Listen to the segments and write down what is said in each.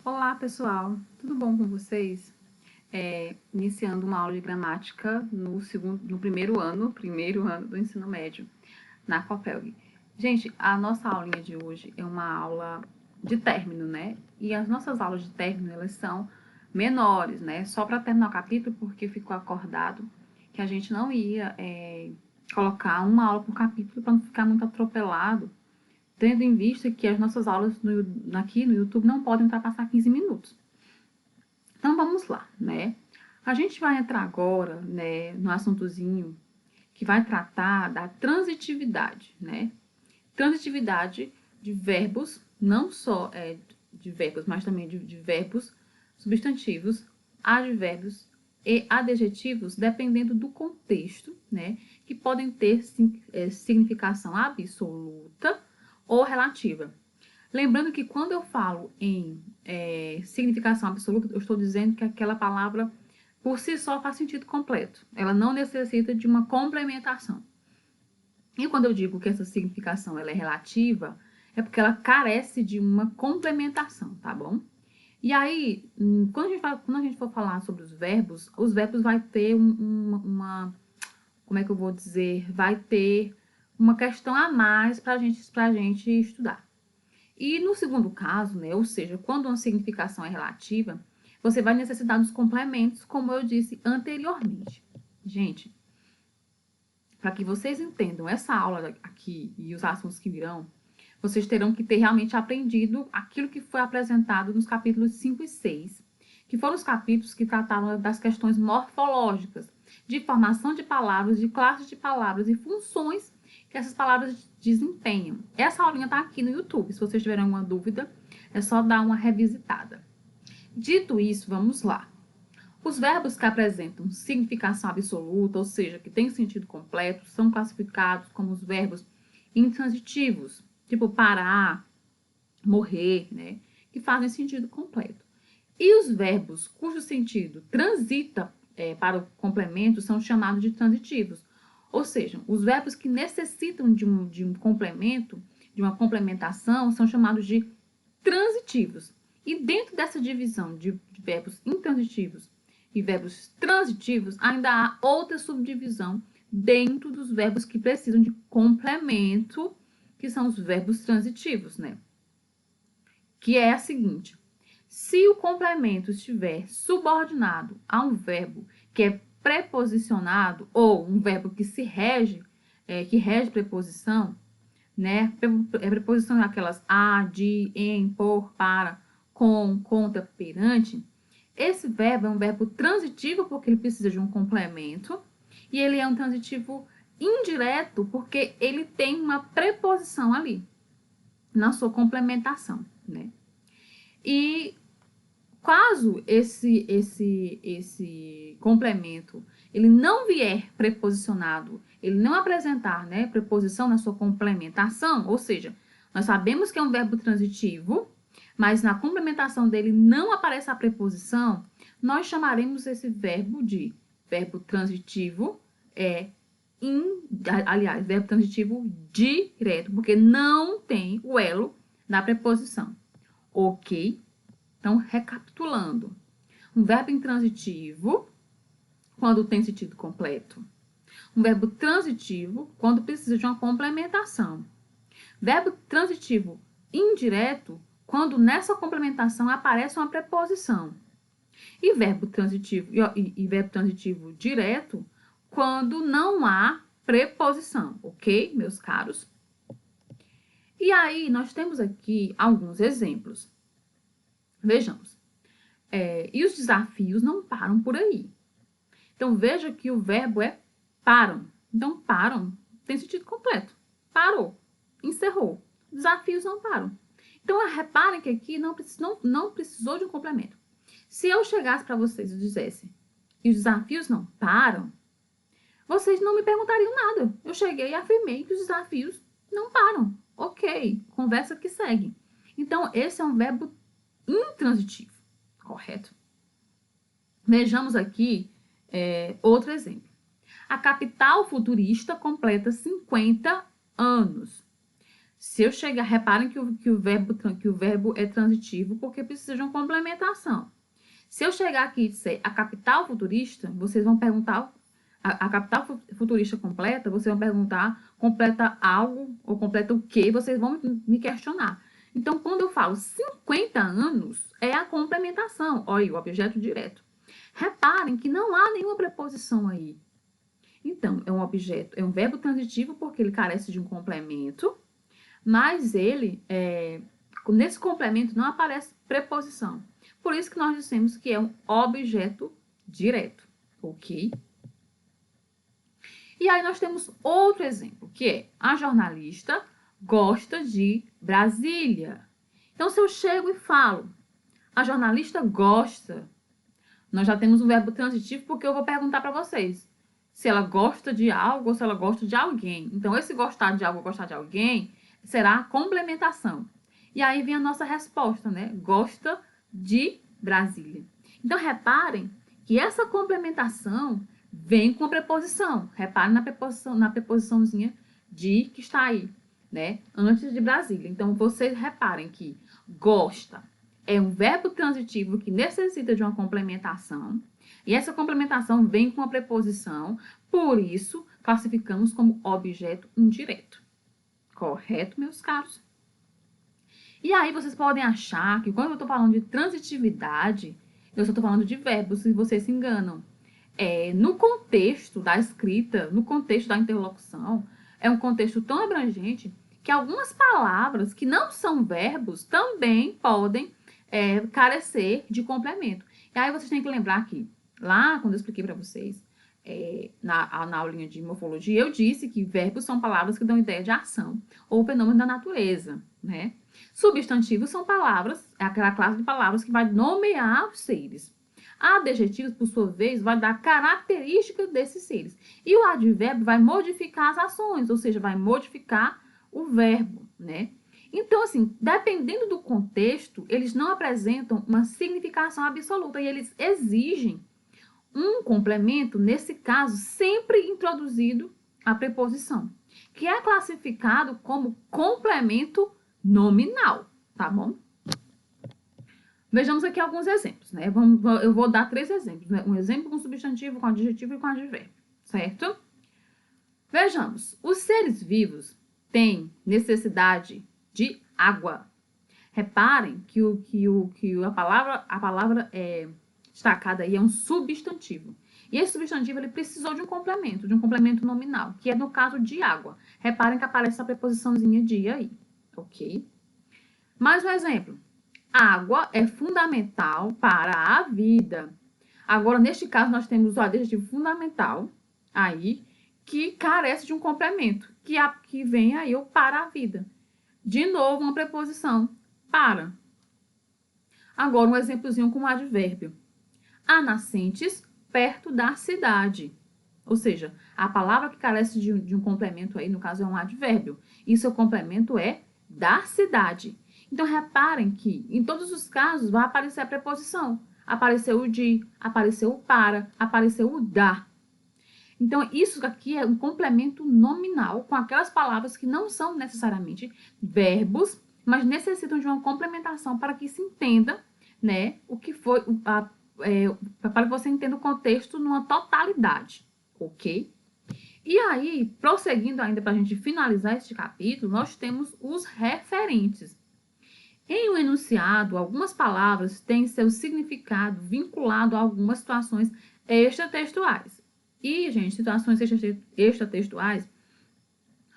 Olá, pessoal. Tudo bom com vocês? Iniciando uma aula de gramática no primeiro ano do ensino médio, na FOPELG. Gente, a nossa aulinha de hoje é uma aula de término, né? E as nossas aulas de término, elas são menores, né? Só para terminar o capítulo, porque ficou acordado que a gente não ia colocar uma aula por capítulo para não ficar muito atropelado, tendo em vista que as nossas aulas aqui no YouTube não podem ultrapassar 15 minutos. Então vamos lá, né? A gente vai entrar agora, né, no assuntozinho que vai tratar da transitividade, né? Transitividade de verbos, não só de verbos, mas também de verbos, substantivos, advérbios e adjetivos, dependendo do contexto, né? Que podem ter significação absoluta ou relativa. Lembrando que quando eu falo em significação absoluta, eu estou dizendo que aquela palavra por si só faz sentido completo. Ela não necessita de uma complementação. E quando eu digo que essa significação ela é relativa, é porque ela carece de uma complementação, tá bom? E aí, quando a gente for falar sobre os verbos vai ter como é que eu vou dizer? Vai ter uma questão a mais para gente estudar. E no segundo caso, né, ou seja, quando uma significação é relativa, você vai necessitar dos complementos, como eu disse anteriormente. Gente, para que vocês entendam essa aula aqui e os assuntos que virão, vocês terão que ter realmente aprendido aquilo que foi apresentado nos capítulos 5 e 6, que foram os capítulos que tratavam das questões morfológicas, de formação de palavras, de classes de palavras e funções que essas palavras desempenham. Essa aulinha está aqui no YouTube. Se vocês tiverem alguma dúvida, é só dar uma revisitada. Dito isso, vamos lá. Os verbos que apresentam significação absoluta, ou seja, que têm sentido completo, são classificados como os verbos intransitivos, tipo parar, morrer, né? Que fazem sentido completo. E os verbos cujo sentido transita para o complemento são chamados de transitivos. Ou seja, os verbos que necessitam de um complemento, de uma complementação, são chamados de transitivos. E dentro dessa divisão de verbos intransitivos e verbos transitivos, ainda há outra subdivisão dentro dos verbos que precisam de complemento, que são os verbos transitivos, né? Que é a seguinte: se o complemento estiver subordinado a um verbo que é preposicionado ou um verbo que que rege preposição, né? Preposição aquelas a, de, em, por, para, com, contra, perante. Esse verbo é um verbo transitivo porque ele precisa de um complemento e ele é um transitivo indireto porque ele tem uma preposição ali na sua complementação, né? E caso esse complemento ele não vier preposicionado, ele não apresentar, né, preposição na sua complementação, ou seja, nós sabemos que é um verbo transitivo, mas na complementação dele não aparece a preposição, nós chamaremos esse verbo de verbo transitivo, aliás, verbo transitivo direto, porque não tem o elo da preposição, ok? Então, recapitulando, um verbo intransitivo, quando tem sentido completo. Um verbo transitivo, quando precisa de uma complementação. Verbo transitivo indireto, quando nessa complementação aparece uma preposição. E verbo transitivo direto, quando não há preposição, ok, meus caros? E aí, nós temos aqui alguns exemplos. Vejamos. E os desafios não param por aí. Então, veja que o verbo é param. Então, param tem sentido completo. Parou, encerrou. Desafios não param. Então, reparem que aqui não precisou de um complemento. Se eu chegasse para vocês e dissesse e os desafios não param, vocês não me perguntariam nada. Eu cheguei e afirmei que os desafios não param. Ok, conversa que segue. Então, esse é um verbo intransitivo, correto? Vejamos aqui outro exemplo. A capital futurista completa 50 anos. Se eu chegar, reparem que o verbo é transitivo porque precisa de uma complementação. Se eu chegar aqui e disser a capital futurista, vocês vão perguntar, a capital futurista completa, vocês vão perguntar, completa algo ou completa o quê? Vocês vão me questionar. Então, quando eu falo 50 anos, é a complementação. Olha aí, o objeto direto. Reparem que não há nenhuma preposição aí. Então, é um objeto, é um verbo transitivo porque ele carece de um complemento, mas nesse complemento não aparece preposição. Por isso que nós dissemos que é um objeto direto, ok? E aí nós temos outro exemplo, que é a jornalista gosta de Brasília. Então, se eu chego e falo, a jornalista gosta, nós já temos um verbo transitivo porque eu vou perguntar para vocês se ela gosta de algo ou se ela gosta de alguém. Então, esse gostar de algo ou gostar de alguém será a complementação. E aí vem a nossa resposta, né? Gosta de Brasília. Então, reparem que essa complementação vem com a preposição. Reparem na preposiçãozinha de que está aí, né? Antes de Brasília. Então, vocês reparem que gosta é um verbo transitivo que necessita de uma complementação. E essa complementação vem com a preposição. Por isso, classificamos como objeto indireto. Correto, meus caros? E aí vocês podem achar que quando eu estou falando de transitividade, eu só estou falando de verbos, e vocês se enganam. No contexto da escrita, no contexto da interlocução, é um contexto tão abrangente que algumas palavras que não são verbos também podem carecer de complemento. E aí vocês têm que lembrar que, lá quando eu expliquei para vocês, na aulinha de morfologia, eu disse que verbos são palavras que dão ideia de ação ou fenômeno da natureza, né? Substantivos são palavras, é aquela classe de palavras que vai nomear os seres. Adjetivos, por sua vez, vai dar características desses seres. E o advérbio vai modificar as ações, ou seja, vai modificar o verbo, né? Então, assim, dependendo do contexto, eles não apresentam uma significação absoluta e eles exigem um complemento, nesse caso, sempre introduzido a preposição, que é classificado como complemento nominal, tá bom? Vejamos aqui alguns exemplos, né? Eu vou dar 3 exemplos, né? Um exemplo com substantivo, com adjetivo e com advérbio, certo? Vejamos, os seres vivos têm necessidade de água. Reparem que a palavra destacada aí é um substantivo. E esse substantivo ele precisou de um complemento nominal, que é no caso de água. Reparem que aparece a preposiçãozinha de aí, ok? Mais um exemplo. Água é fundamental para a vida. Agora, neste caso, nós temos o adjetivo fundamental aí, que carece de um complemento, que vem aí o para a vida. De novo, uma preposição, para. Agora, um exemplozinho com um advérbio. Há nascentes perto da cidade. Ou seja, a palavra que carece de um complemento aí, no caso, é um advérbio. E seu complemento é da cidade. Então, reparem que, em todos os casos, vai aparecer a preposição. Apareceu o de, apareceu o para, apareceu o da. Então, isso aqui é um complemento nominal com aquelas palavras que não são necessariamente verbos, mas necessitam de uma complementação para que se entenda, né, o que foi, para que você entenda o contexto numa totalidade, ok? E aí, prosseguindo ainda para a gente finalizar este capítulo, nós temos os referentes. Em um enunciado, algumas palavras têm seu significado vinculado a algumas situações extratextuais. E, gente, situações extratextuais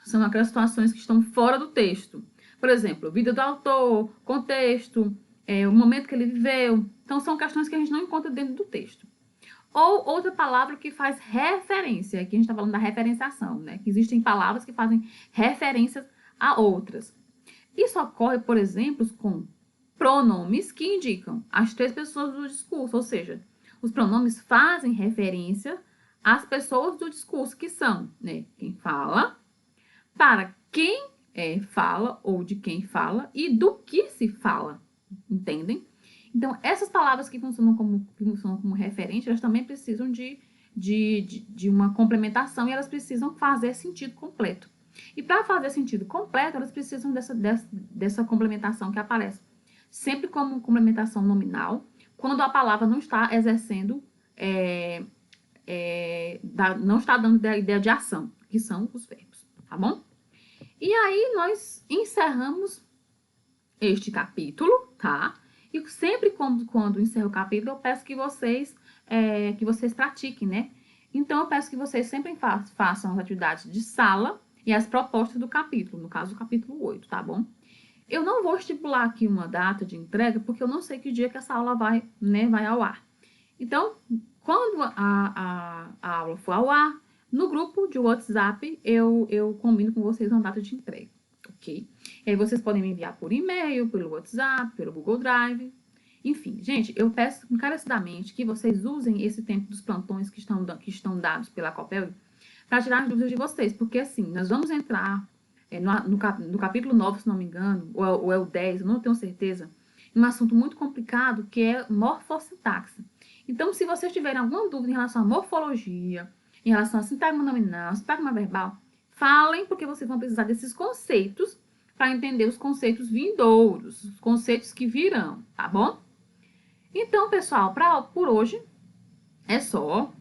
são aquelas situações que estão fora do texto. Por exemplo, vida do autor, contexto, o momento que ele viveu. Então, são questões que a gente não encontra dentro do texto. Ou outra palavra que faz referência. Aqui a gente está falando da referenciação, né? Que existem palavras que fazem referências a outras. Isso ocorre, por exemplo, com pronomes que indicam as 3 pessoas do discurso, ou seja, os pronomes fazem referência às pessoas do discurso, que são, né, quem fala, para quem fala ou de quem fala e do que se fala, entendem? Então, essas palavras que funcionam como referente, elas também precisam de uma complementação e elas precisam fazer sentido completo. E para fazer sentido completo, elas precisam dessa complementação que aparece sempre como complementação nominal, quando a palavra não está exercendo, não está dando a ideia de ação, que são os verbos, tá bom? E aí nós encerramos este capítulo, tá? E sempre quando encerro o capítulo, eu peço que vocês pratiquem, né? Então, eu peço que vocês sempre façam as atividades de sala e as propostas do capítulo, no caso, o capítulo 8, tá bom? Eu não vou estipular aqui uma data de entrega, porque eu não sei que dia que essa aula vai ao ar. Então, quando a aula for ao ar, no grupo de WhatsApp, eu combino com vocês uma data de entrega, ok? E aí vocês podem me enviar por e-mail, pelo WhatsApp, pelo Google Drive. Enfim, gente, eu peço encarecidamente que vocês usem esse tempo dos plantões que estão dados pela Copel para tirar as dúvidas de vocês, porque assim, nós vamos entrar no capítulo 9, se não me engano, ou é o 10, eu não tenho certeza, um assunto muito complicado que é morfossintaxe. Então, se vocês tiverem alguma dúvida em relação à morfologia, em relação à sintagma nominal, sintagma verbal, falem, porque vocês vão precisar desses conceitos para entender os conceitos vindouros, os conceitos que virão, tá bom? Então, pessoal, por hoje é só.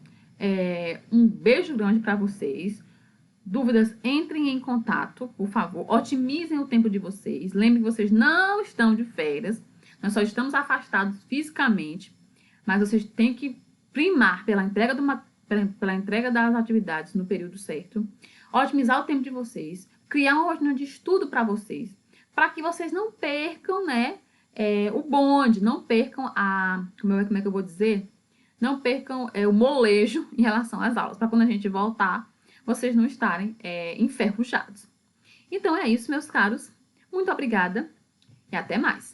Um beijo grande para vocês. Dúvidas, entrem em contato, por favor. Otimizem o tempo de vocês. Lembrem que vocês não estão de férias. Nós só estamos afastados fisicamente. Mas vocês têm que primar pela entrega das atividades no período certo. Otimizar o tempo de vocês. Criar uma rotina de estudo para vocês. Para que vocês não percam, né? O bonde. Não percam como é que eu vou dizer? Não percam o molejo em relação às aulas. Para quando a gente voltar, vocês não estarem enferrujados. Então é isso, meus caros. Muito obrigada e até mais.